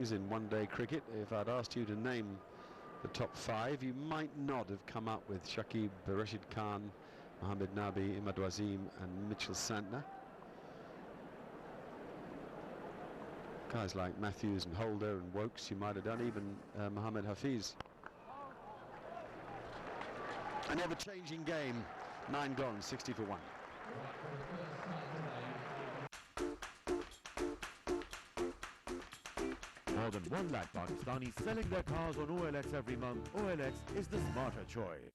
In one-day cricket, if I'd asked you to name the top 5, you might not have come up with Shakib, Rashid Khan, Mohammad Nabi, Imad Wasim and Mitchell Santner. Guys like Matthews and Holder and Wokes you might have done, even Mohammad Hafiz. An ever-changing game, 9 gone, 60 for 1. More than 1 lakh Pakistanis selling their cars on OLX every month. OLX is the smarter choice.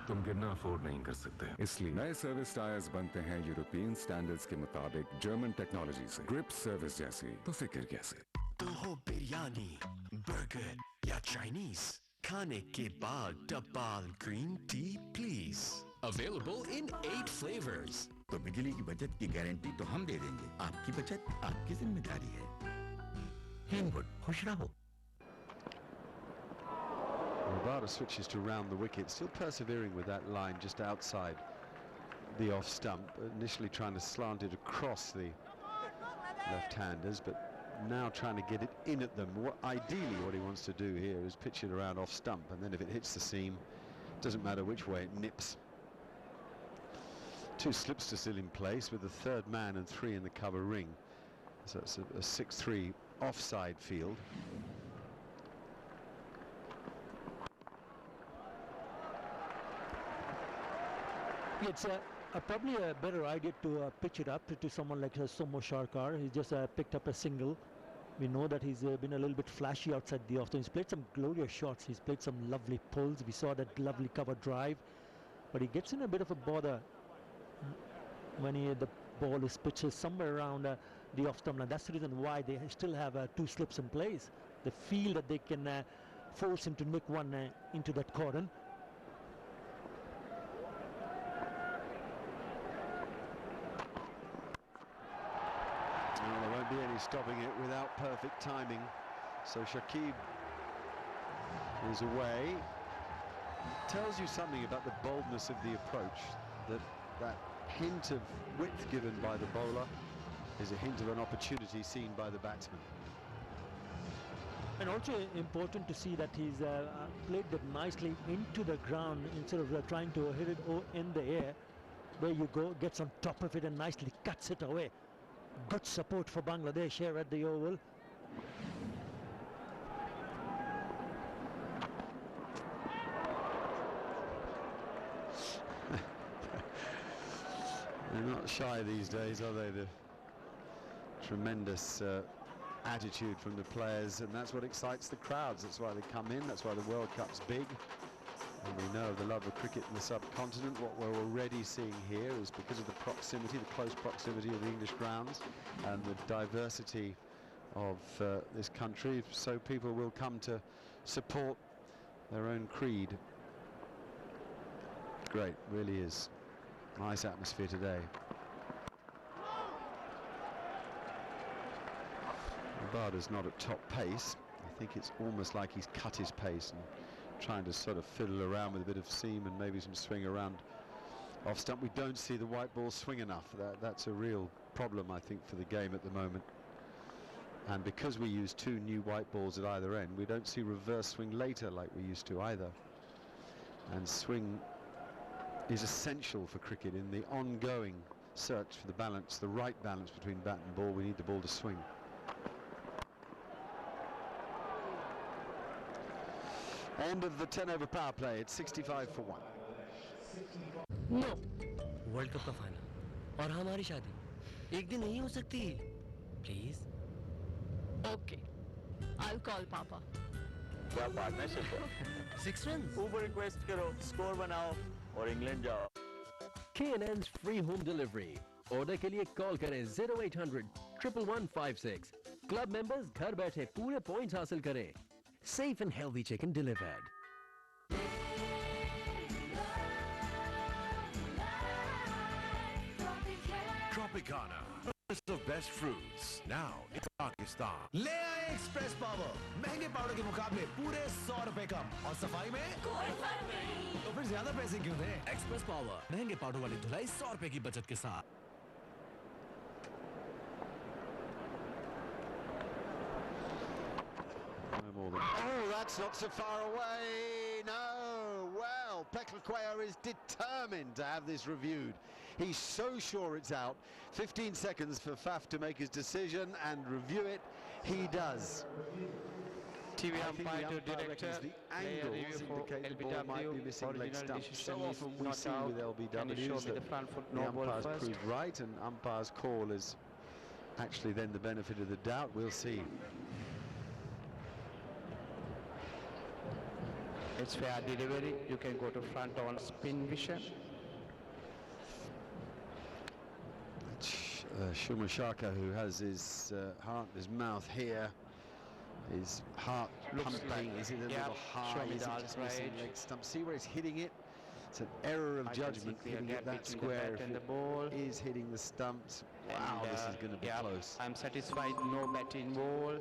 तुम गिरना afford नहीं कर सकते, इसलिए नए service tyres बनते हैं European standards के मुताबिक जर्मन टेक्नोलॉजी से। ग्रिप सर्विस जैसी तो फिक्र कैसे। तो हो बिरयानी, बर्गर या चाइनीज, खाने के बाद डब्बाल green tea please. Available in 8 flavors. तो बिजली की बचत की गारंटी तो हम दे देंगे, आपकी बचत आपकी जिम्मेदारी है। हिंगुड, खुश रहो। Rabada switches to round the wicket, still persevering with that line just outside the off stump, initially trying to slant it across the left-handers, but now trying to get it in at them. Ideally what he wants to do here is pitch it around off stump, and then if it hits the seam, doesn't matter which way it nips. 2 slips are still in place with the 3rd man and 3 in the cover ring, so it's a 6-3 offside field. It's probably a better idea to pitch it up to someone like Sarkar. He just picked up a single. We know that he's been a little bit flashy outside the off. He's played some glorious shots. He's played some lovely pulls. We saw that lovely cover drive, but he gets in a bit of a bother when the ball is pitched somewhere around the off stump line. That's the reason why they still have 2 slips in place. They feel that they can force him to nick one into that cordon. Any stopping it without perfect timing, so Shakib is away. Tells you something about the boldness of the approach, that hint of width given by the bowler is a hint of an opportunity seen by the batsman. And also important to see that he's played that nicely into the ground instead of trying to hit it in the air. There you go, gets on top of it and nicely cuts it away. Good support for Bangladesh here at the Oval. They're not shy these days, are they? The tremendous attitude from the players, and that's what excites the crowds. That's why they come in, that's why the World Cup's big. And we know the love of cricket in the subcontinent. What we're already seeing here is because of the proximity, the close proximity of the English grounds and the diversity of this country, so people will come to support their own creed. Great, really is. Nice atmosphere today. Rabada's not at top pace. I think it's almost like he's cut his pace and trying to sort of fiddle around with a bit of seam and maybe some swing around off stump. We don't see the white ball swing enough. That's a real problem, I think, for the game at the moment. And because we use 2 new white balls at either end, we don't see reverse swing later like we used to either. And swing is essential for cricket in the ongoing search for the balance, the right balance between bat and ball. We need the ball to swing. End of the 10-over power play. It's 65 for 1. No. World Cup का final और हमारी शादी एक दिन नहीं हो सकती. Please. Okay. I'll call Papa. क्या पार्टनरशिप है? 6 runs. Uber request करो, score बनाओ और इंग्लैंड जाओ. K&N's free home delivery. Order के लिए call करें 0800 11156. Club members घर बैठे पूरे points हासिल करें. Safe and healthy chicken delivered. Tropicana. of best fruits. Now in Pakistan. ले आए एक्सप्रेस पावर, महंगे पाउडर के मुकाबले पूरे 100 रुपए कम और सफाई में कोई फर्क नहीं। तो फिर ज्यादा पैसे क्यों दें? एक्सप्रेस पावर, महंगे पाउडर वाली धुलाई 100 रुपए की बचत के साथ। Oh, that's not so far away. No. Well, Phehlukwayo is determined to have this reviewed. He's so sure it's out. 15 seconds for Faf to make his decision and review it. He does. TV umpire to director. The angles indicate the ball might be missing leg stump. So often we see with LBWs that the umpires prove right, and umpire's call is actually then the benefit of the doubt. We'll see. It's fair delivery. You can go to front on spin vision. Soumya, who has his heart, his mouth here, his heart pumping. Is it a little high? Is it just missing leg stump? See where it's hitting it? It's an error of judgment hitting it that square. And the ball is hitting the stumps. Wow, this is going to be close. I'm satisfied. No bat in ball.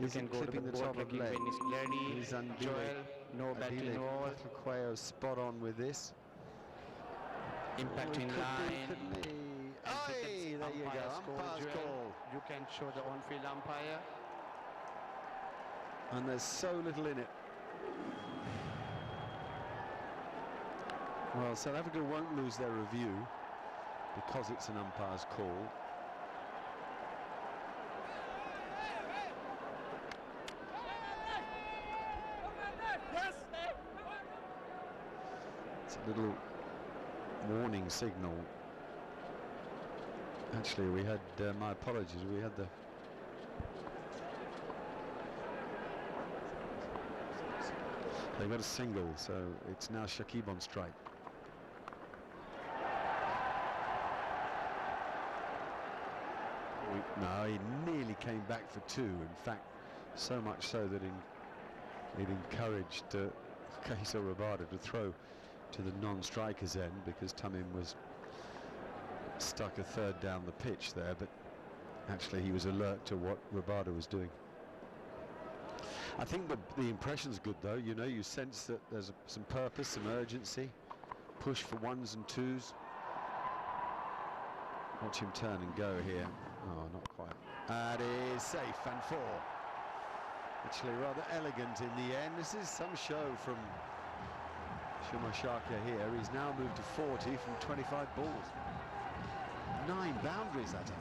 You can go to the top of leg. When it's ready. He's Andile. Joel, no bat in ball. Phehlukwayo spot on with this. Impact in line. Hey, there you go. Umpire's call. You can show the on-field umpire. And there's so little in it. Well, South Africa won't lose their review because it's an umpire's call. It's a little warning signal. Actually, we had, my apologies, we had the... They've got a single, so it's now Shakib on strike. No, he nearly came back for two. In fact, so much so that it encouraged Kagiso to throw to the non-striker's end, because Tamim was stuck a third down the pitch there, but actually he was alert to what Rabada was doing. I think the impression's good though. You know, you sense that there's some purpose, some urgency, push for ones and twos. Watch him turn and go here. Oh, not quite. That is safe and four. Actually rather elegant in the end. This is some show from Soumya here. He's now moved to 40 from 25 balls. 9 boundaries at him.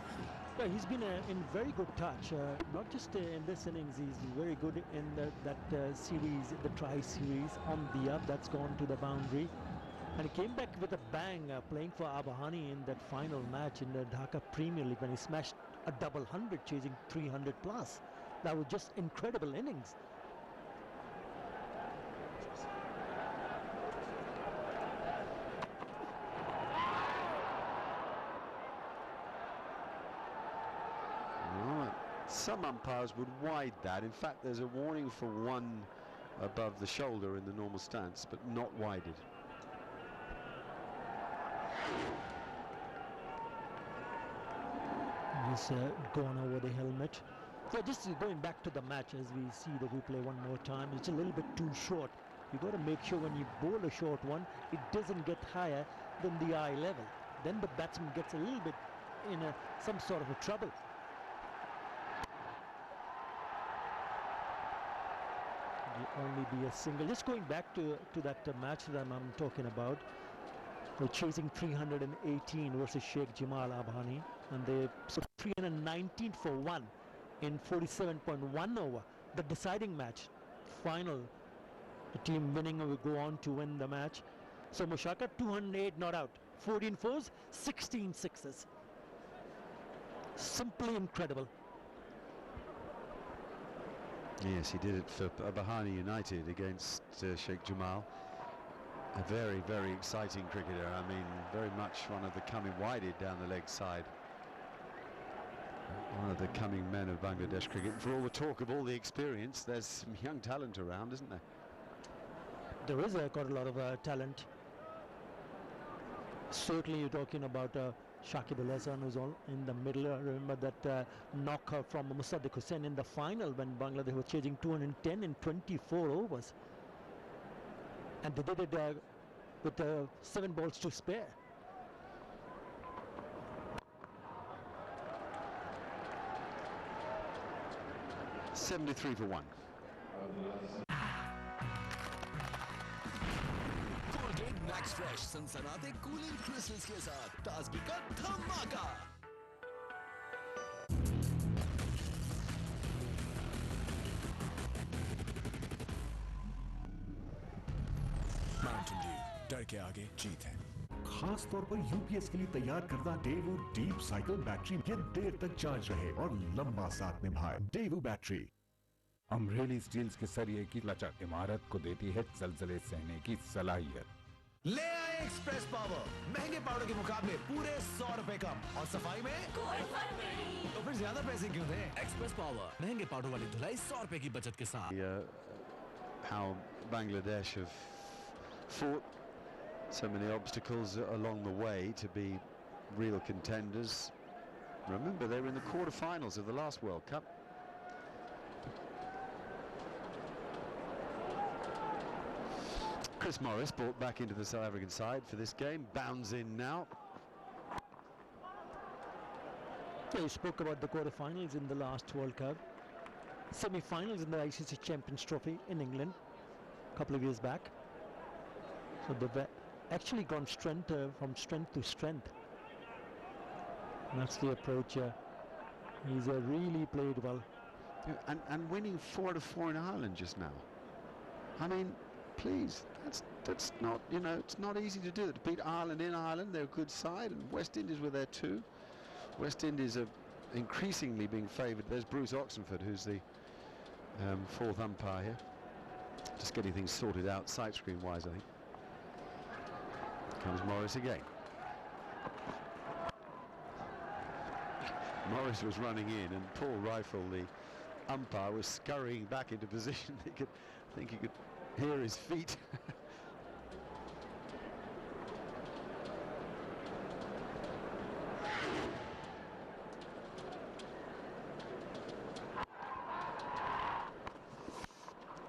Yeah, he's been in very good touch. Not just in this innings, he's very good in that series, the tri-series on the up that's gone to the boundary. And he came back with a bang, playing for Abahani in that final match in the Dhaka Premier League when he smashed a double 100, chasing 300 plus. That was just incredible innings. Some umpires would wide that. In fact, there's a warning for one above the shoulder in the normal stance, but not wided. He's gone over the helmet. So just going back to the match, as we see the replay one more time, it's a little bit too short. You got to make sure when you bowl a short one, it doesn't get higher than the eye level. Then the batsman gets a little bit in some sort of a trouble. Only be a single. Just going back to that match that I'm talking about. They're chasing 318 versus Sheikh Jamal Abhani, and they so 319 for 1 in 47.1 over. The deciding match, final. The team winning will go on to win the match. So Mushfiqur 208 not out, 14 fours, 16 sixes. Simply incredible. Yes, he did it for Abahani United against Sheikh Jamal. A very, very exciting cricketer. I mean, very much one of the coming wided down the leg side. One of the coming men of Bangladesh cricket. For all the talk of all the experience, there's some young talent around, isn't there? There is quite a lot of talent. Certainly you're talking about Shakib Hasan was all in the middle. I remember that knock from Mosaddek Hossain in the final when Bangladesh was chasing 210 in 24 overs. And they did it with 7 balls to spare. $73 for 1. Colgate Max Fresh सनसनाते cooling crystals के साथ ताजगी का धमाका। Mountain Dew, डर के आगे जीत है। खास तौर पर यूपीएस के लिए तैयार करता डेवू डीप साइकिल बैटरी ये देर तक चार्ज रहे और लंबा साथ निभाए। डेवू बैटरी अमरेली स्टील्स के सरिये की लचक इमारत को देती है जलजले सहने की सलाहियत। ले आए एक्सप्रेस पावर, महंगे पाउडर के मुकाबले पूरे 100 रुपए कम और सफाई में तो फिर ज्यादा पैसे क्यों दें? एक्सप्रेस पावर, महंगे पाउडर वाली धुलाई 100 रुपए की बचत के साथ। How Bangladesh have fought so many obstacles along the way to be real contenders. Remember, they were in the quarterfinals of the last World Cup. Chris Morris brought back into the South African side for this game. Bounds in now. Yeah, you spoke about the quarterfinals in the last World Cup. Semi-finals in the ICC Champions Trophy in England a couple of years back. So they've actually gone from strength to strength. And that's the approach. He's really played well. Yeah, and winning 4 out of 4 in Ireland just now. I mean, please, that's not, you know, it's not easy to do. To beat Ireland in Ireland, they're a good side, and West Indies were there too. West Indies are increasingly being favoured. There's Bruce Oxenford, who's the 4th umpire here. Just getting things sorted out sight screen wise, I think. Comes Morris again. Morris was running in, and Paul Rifle, the umpire, was scurrying back into position. I think he could hear his feet.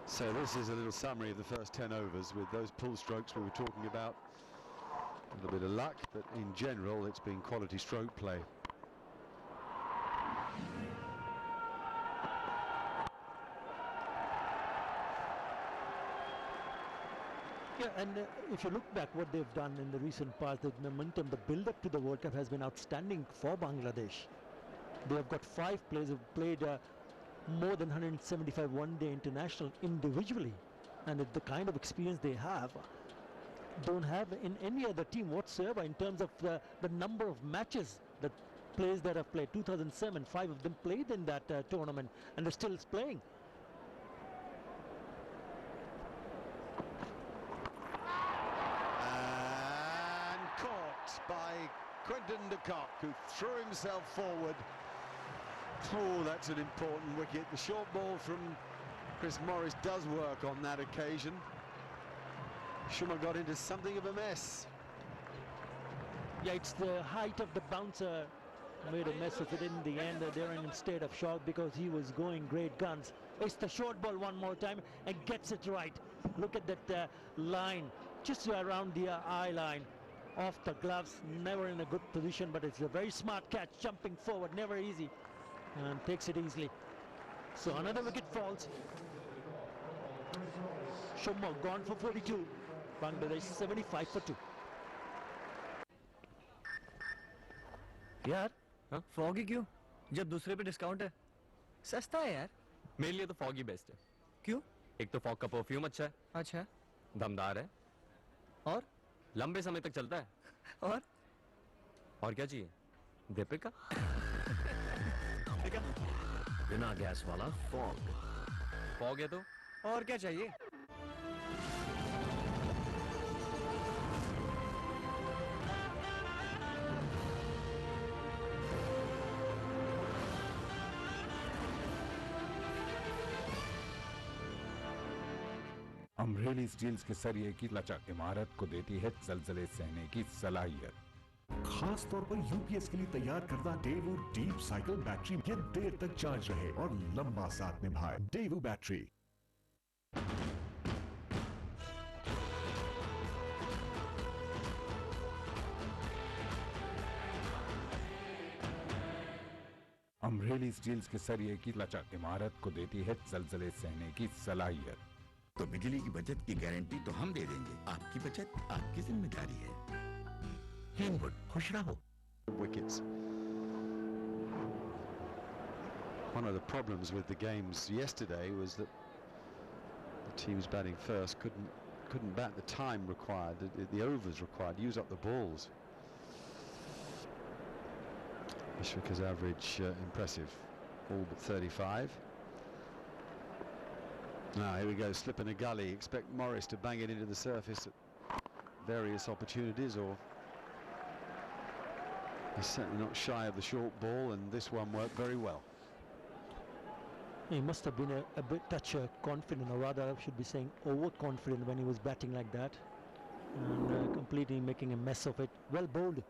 So this is a little summary of the first 10 overs with those pull strokes we were talking about. A little bit of luck, but in general it's been quality stroke play. Yeah, and if you look back what they've done in the recent past, the momentum, the build-up to the World Cup has been outstanding for Bangladesh. They have got 5 players who've played more than 175 one-day international individually, and the kind of experience they have don't have in any other team whatsoever in terms of the number of matches that players that have played. 2007, 5 of them played in that tournament, and they're still playing. And caught by Quinton de Kock, who threw himself forward. Oh, that's an important wicket. The short ball from Chris Morris does work on that occasion. Soumya got into something of a mess. Yeah, it's the height of the bouncer made a mess of it in the end. They're in a state of shock because he was going great guns. It's the short ball one more time and gets it right. Look at that line, just around the eye line, off the gloves, never in a good position, but it's a very smart catch, jumping forward, never easy, and takes it easily. So another wicket falls. Soumya gone for 42. Bangladesh 75 for 2. यार foggy क्यों जब दूसरे पे discount है सस्ता है यार मेरे लिए तो फॉगी बेस्ट है क्यों एक तो फॉग का परफ्यूम अच्छा है अच्छा दमदार है और लंबे समय तक चलता है और क्या चाहिए दीपिका बिना गैस वाला फॉग है तो और क्या चाहिए अमरेली स्टील्स के सरिये की लचक इमारत को देती है जलजले सहने की सलाहियत। खास तौर पर यूपीएस के लिए तैयार करदा डेवू डीप साइकिल बैटरी ये देर तक चार्ज रहे और लंबा साथ निभाए। Daewoo battery. अमरेली स्टील्स के सरिये की लचक इमारत को देती है जलजले सहने की सलाहियत। तो बिजली की बचत की गारंटी तो हम दे देंगे, आपकी बचत आपकी जिम्मेदारी है। हिंदवुड, खुश रहो। Wickets. One of the problems with the games yesterday was that the teams batting first couldn't bat the time required, the overs required, use up the balls. Mashrake's average impressive, all but 35. Now here we go, slip in a gully. Expect Morris to bang it into the surface at various opportunities, or he's certainly not shy of the short ball, and this one worked very well. He must have been a bit touch confident, or rather I should be saying overconfident when he was batting like that, and completely making a mess of it. Well bowled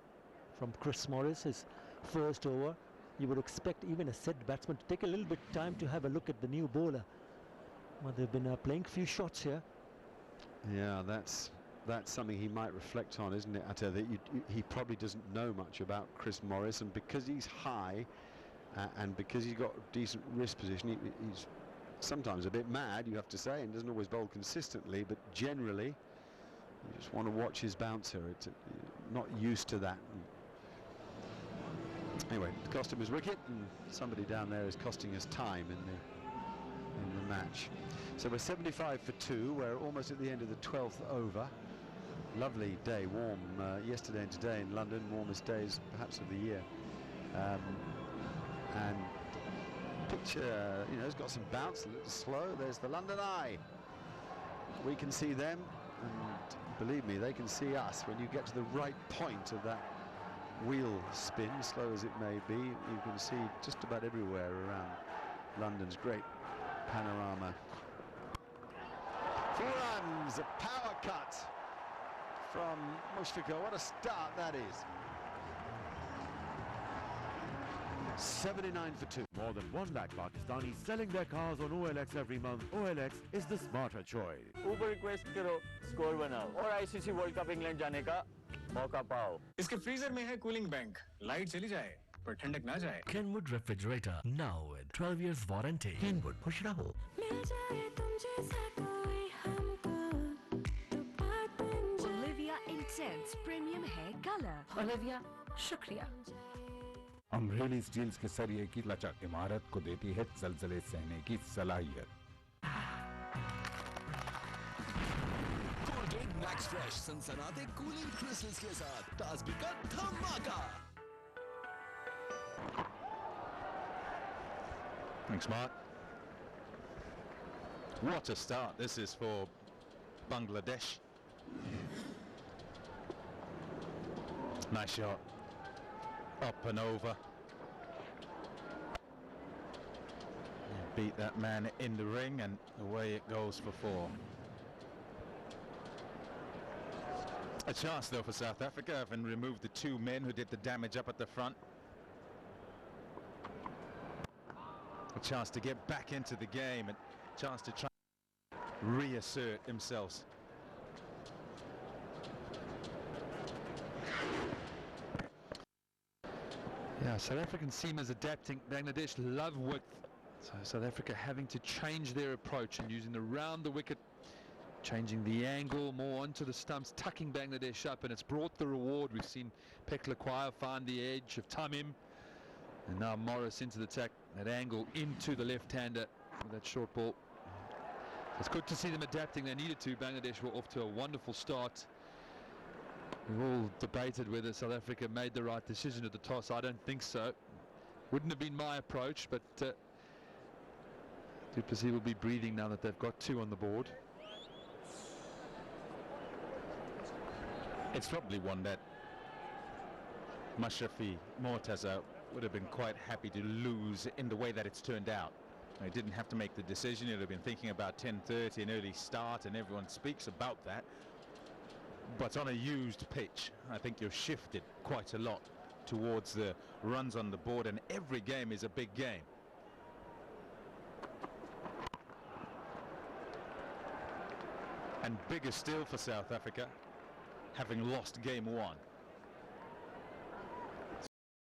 from Chris Morris, his first over. You would expect even a set batsman to take a little bit time to have a look at the new bowler. Well, they've been playing a few shots here. Yeah, that's something he might reflect on, isn't it, Atta? That he probably doesn't know much about Chris Morris, and because he's high and because he's got decent wrist position, he's sometimes a bit mad, you have to say, and doesn't always bowl consistently, but generally you just want to watch his bouncer. It's not used to that. Anyway, it cost him his wicket, and somebody down there is costing us time in the match. So we're 75 for 2. We're almost at the end of the 12th over. Lovely day, warm yesterday and today in London, warmest days perhaps of the year. And pitch, you know, it's got some bounce, a little slow. There's the London Eye. We can see them, and believe me, they can see us. When you get to the right point of that wheel spin, slow as it may be, you can see just about everywhere around London's great panorama. 4 runs, a power cut from Mushfiqur. What a start that is. 79 for 2. More than 1 lakh Pakistanis selling their cars on OLX every month. OLX is the smarter choice. ऊपर request करो, score बनाओ और ICC world cup England जाने का मौका पाओ। इसके freezer में है कूलिंग बैंक, लाइट चली जाए पर ठंडक ना जाए। Kenwood refrigerator now with 12 years warranty. हिंदवुड, खुश रहो। Olivia Intense Premium Hair Color. Olivia, शुक्रिया। अमरेली स्टील्स के सरिये की लचक इमारत को देती है जलजले सहने की सलाहियत। कोलगेट मैक्स फ्रेश सनसनाते कूलिंग क्रिस्टल्स के साथ ताजगी का धमाका। Thanks, Mark. What a start this is for Bangladesh. Nice shot. Up and over. Beat that man in the ring, and away it goes for 4. A chance though for South Africa, having removed the 2 men who did the damage up at the front. A chance to get back into the game, and a chance to try and reassert themselves. Yeah, South African seamers adapting. Bangladesh love width. So South Africa having to change their approach and using the round the wicket, changing the angle more onto the stumps, tucking Bangladesh up, and it's brought the reward. We've seen Phehlukwayo find the edge of Tamim, and now Morris into the tack, that angle into the left-hander with that short ball. It's good to see them adapting. They needed to. Bangladesh were off to a wonderful start. We've all debated whether South Africa made the right decision at the toss. I don't think so. Wouldn't have been my approach, but Plessis will be breathing now that they've got 2 on the board. It's probably one that Mashrafe, Mortaza would have been quite happy to lose in the way that it's turned out. They didn't have to make the decision. He'd have been thinking about 10:30, an early start, and everyone speaks about that. But on a used pitch, I think you're shifted quite a lot towards the runs on the board, and every game is a big game. And bigger still for South Africa, having lost game 1.